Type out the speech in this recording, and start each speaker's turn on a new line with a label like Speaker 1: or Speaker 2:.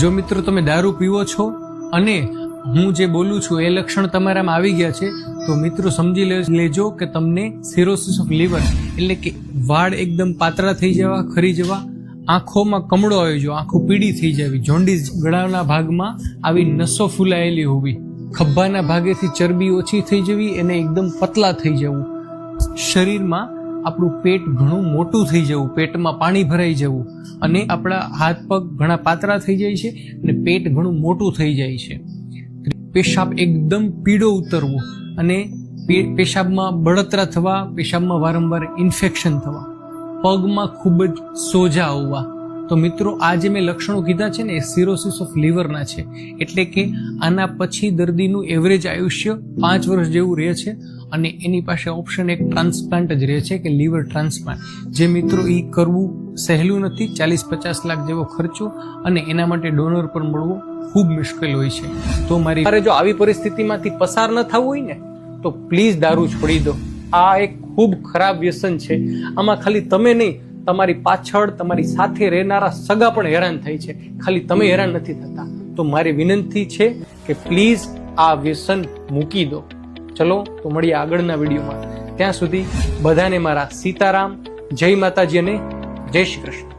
Speaker 1: જો મિત્રો તમે દારૂ પીવો છો અને હું જે બોલું છું એ લક્ષણ તમારામાં આવી ગયા છે તો મિત્રો સમજી લેજો કે તમને સિરોસિસ ઓફ લીવર એટલે કે વાળ એકદમ પાતળા થઈ જવા, ખરી જવા, આંખોમાં કમળો આવી જવો, આંખો પીળી થઈ જવી, જોન્ડિસ, ગળાના ભાગમાં આવી નસો ફૂલાયેલી હોવી, ખભાના ભાગેથી ચરબી ઓછી થઈ જવી અને એકદમ પતલા થઈ જવું, શરીરમાં આપણું પેટ ઘણું મોટું થઈ જવું, પેટમાં પાણી ભરાઈ જવું અને આપણા હાથ પગ ઘણા પાતળા થઈ જાય છે અને પેટ ઘણું મોટું થઈ જાય છે, પેશાબ એકદમ પીળો ઉતરવો અને પેશાબમાં બળતરા થવા, પેશાબમાં વારંવાર ઇન્ફેક્શન થવા, પગમાં ખૂબ જ સોજા આવવા. તો મિત્રો આ જે મેં લક્ષણો કીધા છે ને એ સિરોસિસ ઓફ લીવરના છે. એટલે કે આના પછી દર્દીનું એવરેજ આયુષ્ય 5 વર્ષ જેવું રહે છે અને એની પાસે ઓપ્શન એક ટ્રાન્સપ્લાન્ટ જ રહે છે કે લીવર ટ્રાન્સપ્લાન્ટ, જે મિત્રો એ કરવું સહેલું નથી. 40-50 લાખ જેવો ખર્ચો અને એના માટે ડોનર પણ મળવો ખૂબ મુશ્કેલ હોય છે. તો મારે જો આવી પરિસ્થિતિમાંથી પસાર ન થવું હોય ને તો પ્લીઝ દારૂ છોડી દો. આ એક ખૂબ ખરાબ વ્યસન છે. આમાં ખાલી તમે નહીં, તમારી પાછળ તમારી સાથે રહેનારા સગા પણ હેરાન થાય છે, ખાલી તમે હેરાન નથી થતા. તો મારી વિનંતી છે કે પ્લીઝ આ વ્યસન મૂકી દો. ચલો તો મળીએ આગળના વિડીયોમાં. ત્યાં સુધી બધાને મારા સીતારામ, જય માતાજી અને જય શ્રી કૃષ્ણ.